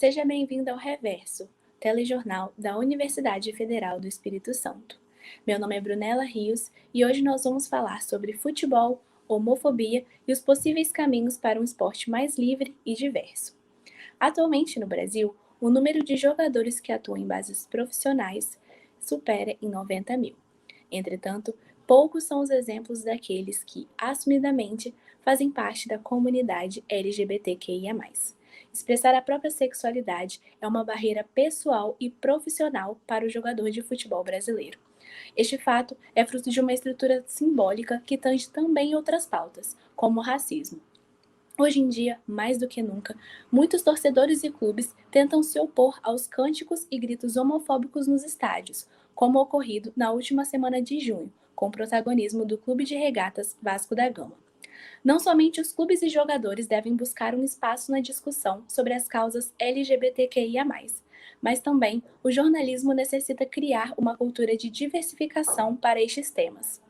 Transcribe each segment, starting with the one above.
seja bem-vindo ao Reverso, telejornal da Universidade Federal do Espírito Santo. Meu nome é Brunella Rios e hoje nós vamos falar sobre futebol, homofobia e os possíveis caminhos para um esporte mais livre e diverso. Atualmente no Brasil, o número de jogadores que atuam em bases profissionais supera em 90 mil. Entretanto, poucos são os exemplos daqueles que, assumidamente, fazem parte da comunidade LGBTQIA+. Expressar a própria sexualidade é uma barreira pessoal e profissional para o jogador de futebol brasileiro. Este fato é fruto de uma estrutura simbólica que tange também outras pautas, como o racismo. Hoje em dia, mais do que nunca, muitos torcedores e clubes tentam se opor aos cânticos e gritos homofóbicos nos estádios, como ocorrido na última semana de junho, com o protagonismo do Clube de Regatas Vasco da Gama. Não somente os clubes e jogadores devem buscar um espaço na discussão sobre as causas LGBTQIA+, mas também o jornalismo necessita criar uma cultura de diversificação para estes temas.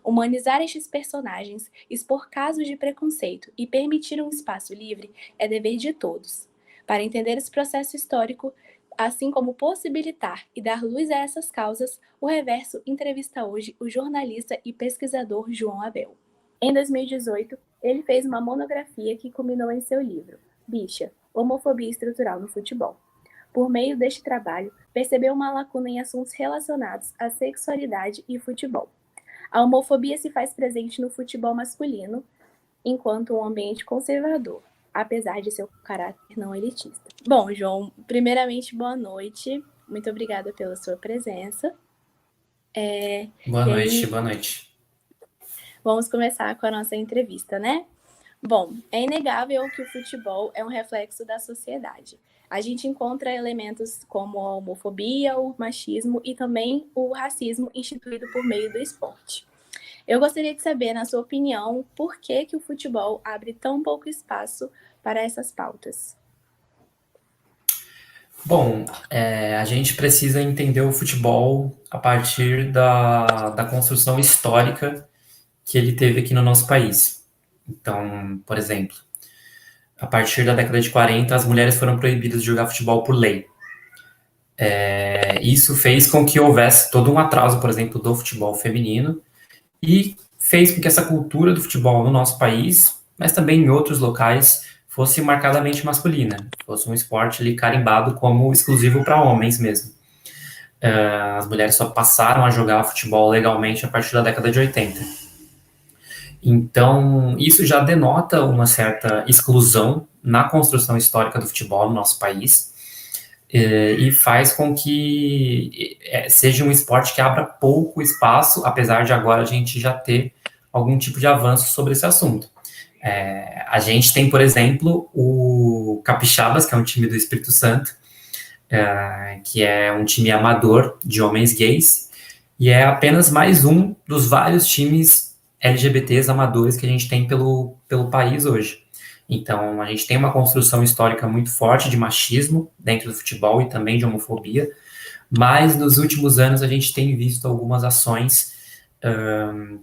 Humanizar estes personagens, expor casos de preconceito e permitir um espaço livre é dever de todos. Para entender esse processo histórico, assim como possibilitar e dar luz a essas causas, o Reverso entrevista hoje o jornalista e pesquisador João Abel. Em 2018, ele fez uma monografia que culminou em seu livro, Bicha, Homofobia Estrutural no Futebol. Por meio deste trabalho, percebeu uma lacuna em assuntos relacionados à sexualidade e futebol. A homofobia se faz presente no futebol masculino, enquanto um ambiente conservador, apesar de seu caráter não elitista. Bom, João, primeiramente, boa noite. Muito obrigada pela sua presença. Boa noite. Vamos começar com a nossa entrevista, né? Bom, é inegável que o futebol é um reflexo da sociedade. A gente encontra elementos como a homofobia, o machismo e também o racismo instituído por meio do esporte. Eu gostaria de saber, na sua opinião, por que o futebol abre tão pouco espaço para essas pautas? Bom, a gente precisa entender o futebol a partir da construção histórica que ele teve aqui no nosso país. Então, por exemplo, a partir da década de 40, as mulheres foram proibidas de jogar futebol por lei. Isso fez com que houvesse todo um atraso, por exemplo, do futebol feminino e fez com que essa cultura do futebol no nosso país, mas também em outros locais, fosse marcadamente masculina, fosse um esporte ali carimbado como exclusivo para homens mesmo. As mulheres só passaram a jogar futebol legalmente a partir da década de 80. Então, isso já denota uma certa exclusão na construção histórica do futebol no nosso país e faz com que seja um esporte que abra pouco espaço, apesar de agora a gente já ter algum tipo de avanço sobre esse assunto. A gente tem, por exemplo, o Capixabas, que é um time do Espírito Santo, que é um time amador de homens gays, e é apenas mais um dos vários times LGBTs amadores que a gente tem pelo país hoje. Então, a gente tem uma construção histórica muito forte de machismo dentro do futebol e também de homofobia, mas nos últimos anos a gente tem visto algumas ações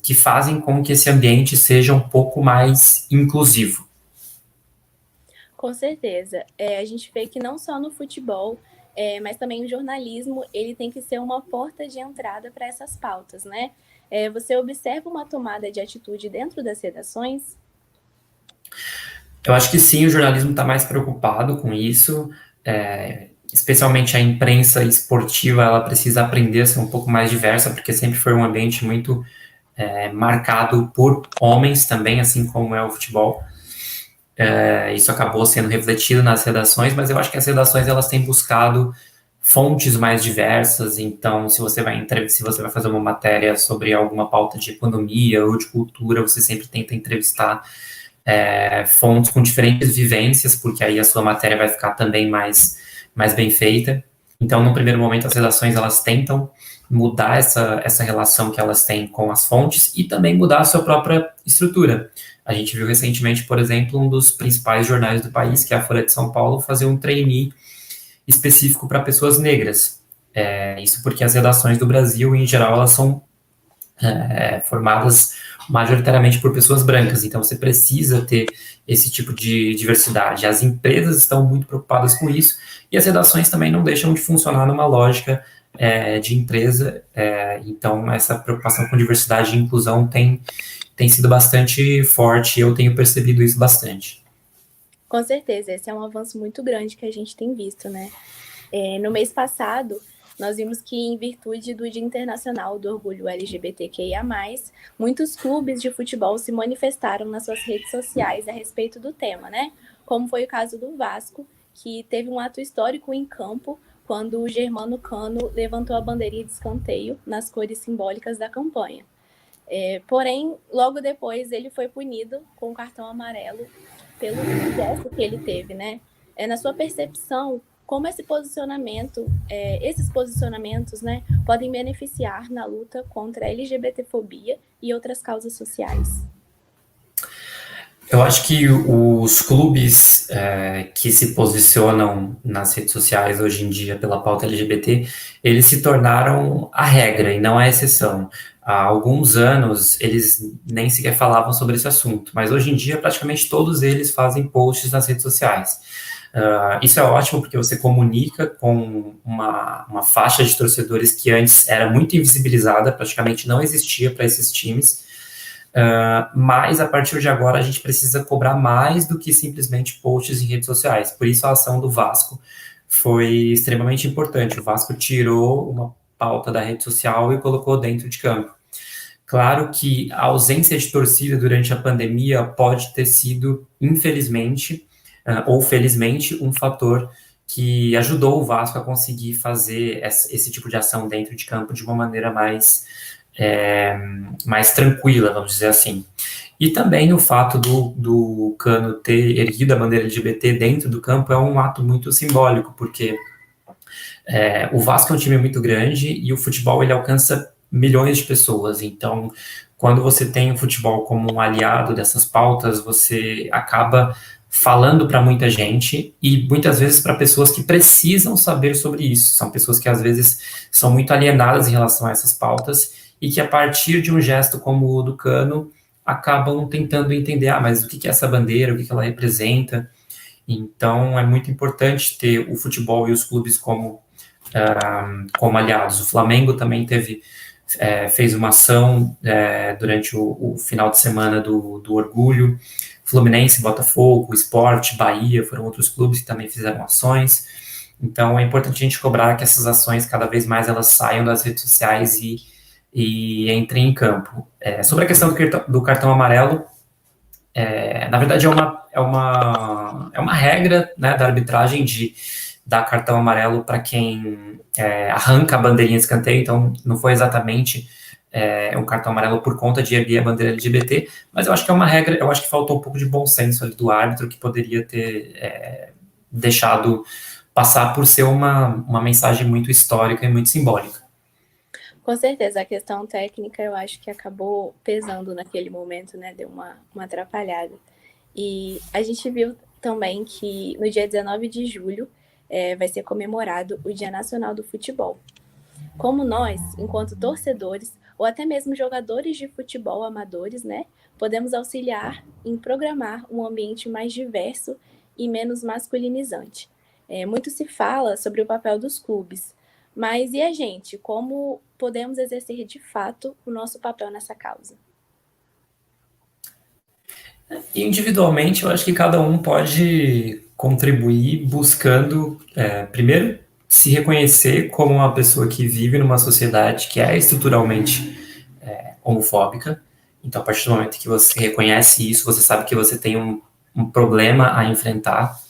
que fazem com que esse ambiente seja um pouco mais inclusivo. Com certeza. A gente vê que não só no futebol, mas também o jornalismo, ele tem que ser uma porta de entrada para essas pautas, né? Você observa uma tomada de atitude dentro das redações? Eu acho que sim, o jornalismo está mais preocupado com isso, especialmente a imprensa esportiva, ela precisa aprender a ser um pouco mais diversa, porque sempre foi um ambiente muito marcado por homens também, assim como é o futebol. Isso acabou sendo refletido nas redações, mas eu acho que as redações elas têm buscado fontes mais diversas. Então, se você vai fazer uma matéria sobre alguma pauta de economia ou de cultura, você sempre tenta entrevistar fontes com diferentes vivências, porque aí a sua matéria vai ficar também mais bem feita. Então, no primeiro momento, as redações elas tentam mudar essa relação que elas têm com as fontes e também mudar a sua própria estrutura. A gente viu recentemente, por exemplo, um dos principais jornais do país, que é a Folha de São Paulo, fazer um trainee específico para pessoas negras. Isso porque as redações do Brasil, em geral, elas são formadas majoritariamente por pessoas brancas, então você precisa ter esse tipo de diversidade. As empresas estão muito preocupadas com isso, e as redações também não deixam de funcionar numa lógica de empresa, então essa preocupação com diversidade e inclusão tem sido bastante forte, e eu tenho percebido isso bastante. Com certeza, esse é um avanço muito grande que a gente tem visto, né? No mês passado, nós vimos que, em virtude do Dia Internacional do Orgulho LGBTQIA+, muitos clubes de futebol se manifestaram nas suas redes sociais a respeito do tema, né? Como foi o caso do Vasco, que teve um ato histórico em campo quando o Germano Cano levantou a bandeirinha de escanteio nas cores simbólicas da campanha. Porém, logo depois, ele foi punido com o cartão amarelo pelo gesto que ele teve, né? Na sua percepção, como esses posicionamentos, né, podem beneficiar na luta contra a LGBTfobia e outras causas sociais? Eu acho que os clubes que se posicionam nas redes sociais hoje em dia pela pauta LGBT, eles se tornaram a regra e não a exceção. Há alguns anos eles nem sequer falavam sobre esse assunto, mas hoje em dia praticamente todos eles fazem posts nas redes sociais. Isso é ótimo porque você comunica com uma faixa de torcedores que antes era muito invisibilizada, praticamente não existia para esses times. Mas a partir de agora a gente precisa cobrar mais do que simplesmente posts em redes sociais. Por isso a ação do Vasco foi extremamente importante. O Vasco tirou uma pauta da rede social e colocou dentro de campo. Claro que a ausência de torcida durante a pandemia pode ter sido, infelizmente, ou felizmente, um fator que ajudou o Vasco a conseguir fazer esse tipo de ação dentro de campo de uma maneira mais tranquila, vamos dizer assim. E também o fato do Cano ter erguido a bandeira LGBT dentro do campo é um ato muito simbólico, porque o Vasco é um time muito grande e o futebol ele alcança milhões de pessoas, então quando você tem o futebol como um aliado dessas pautas, você acaba falando para muita gente e muitas vezes para pessoas que precisam saber sobre isso, são pessoas que às vezes são muito alienadas em relação a essas pautas e que a partir de um gesto como o do Cano acabam tentando entender, mas o que é essa bandeira, o que ela representa. Então é muito importante ter o futebol e os clubes como aliados. O Flamengo também fez uma ação durante o final de semana do Orgulho. Fluminense, Botafogo, Sport, Bahia, foram outros clubes que também fizeram ações. Então é importante a gente cobrar que essas ações cada vez mais elas saiam das redes sociais e entrem em campo. Sobre a questão do cartão amarelo, na verdade é uma regra, né, da arbitragem de dar cartão amarelo para quem arranca a bandeirinha de escanteio, então não foi exatamente um cartão amarelo por conta de erguer a bandeira LGBT, mas eu acho que é uma regra, eu acho que faltou um pouco de bom senso ali do árbitro, que poderia ter deixado passar por ser uma mensagem muito histórica e muito simbólica. Com certeza, a questão técnica eu acho que acabou pesando naquele momento, né, deu uma atrapalhada. E a gente viu também que no dia 19 de julho vai ser comemorado o Dia Nacional do Futebol. Como nós, enquanto torcedores, ou até mesmo jogadores de futebol amadores, né, podemos auxiliar em programar um ambiente mais diverso e menos masculinizante. Muito se fala sobre o papel dos clubes, mas e a gente? Como podemos exercer de fato o nosso papel nessa causa? Individualmente, eu acho que cada um pode contribuir buscando, primeiro, se reconhecer como uma pessoa que vive numa sociedade que é estruturalmente homofóbica. Então, a partir do momento que você reconhece isso, você sabe que você tem um problema a enfrentar,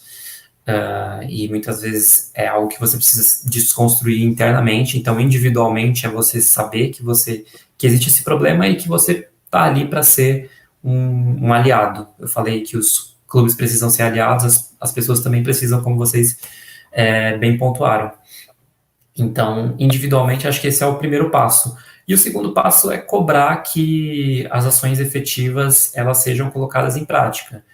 e muitas vezes é algo que você precisa desconstruir internamente. Então, individualmente, é você saber que existe esse problema e que você está ali para ser um aliado. Eu falei que os clubes precisam ser aliados, as pessoas também precisam, como vocês bem pontuaram. Então, individualmente, acho que esse é o primeiro passo. E o segundo passo é cobrar que as ações efetivas elas sejam colocadas em prática.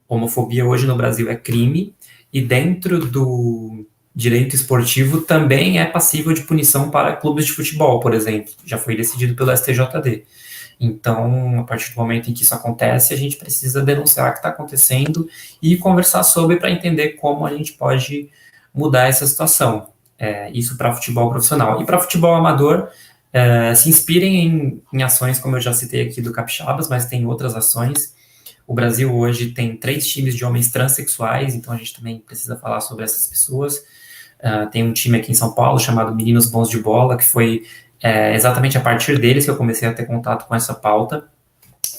Homofobia hoje no Brasil é crime, e dentro do direito esportivo também é passível de punição para clubes de futebol, por exemplo. Já foi decidido pelo STJD. Então, a partir do momento em que isso acontece, a gente precisa denunciar o que está acontecendo e conversar sobre para entender como a gente pode mudar essa situação. Isso para futebol profissional. E para futebol amador, se inspirem em ações, como eu já citei aqui do Capixabas, mas tem outras ações. O Brasil hoje tem 3 times de homens transexuais, então a gente também precisa falar sobre essas pessoas. Tem um time aqui em São Paulo chamado Meninos Bons de Bola, que foi exatamente a partir deles que eu comecei a ter contato com essa pauta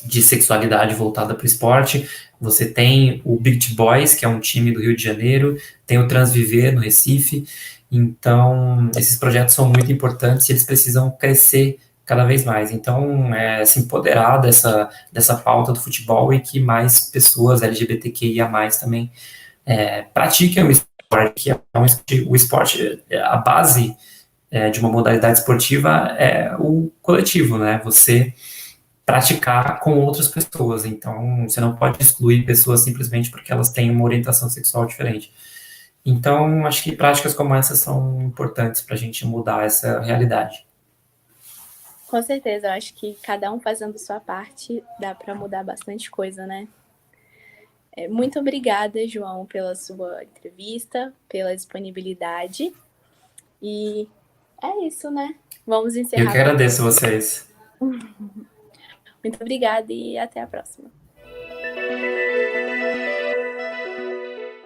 de sexualidade voltada para o esporte. Você tem o Big Boys, que é um time do Rio de Janeiro, tem o Transviver no Recife. Então, esses projetos são muito importantes e eles precisam crescer cada vez mais. Então, se empoderar dessa pauta do futebol e que mais pessoas LGBTQIA+, também pratiquem o esporte, que é o esporte, a base de uma modalidade esportiva é o coletivo, né? Você praticar com outras pessoas. Então, você não pode excluir pessoas simplesmente porque elas têm uma orientação sexual diferente. Então, acho que práticas como essas são importantes para a gente mudar essa realidade. Com certeza, eu acho que cada um fazendo sua parte dá para mudar bastante coisa, né? Muito obrigada, João, pela sua entrevista, pela disponibilidade. E é isso, né? Vamos Eu encerrar que por agradeço aqui. vocês. Muito obrigada e até a próxima.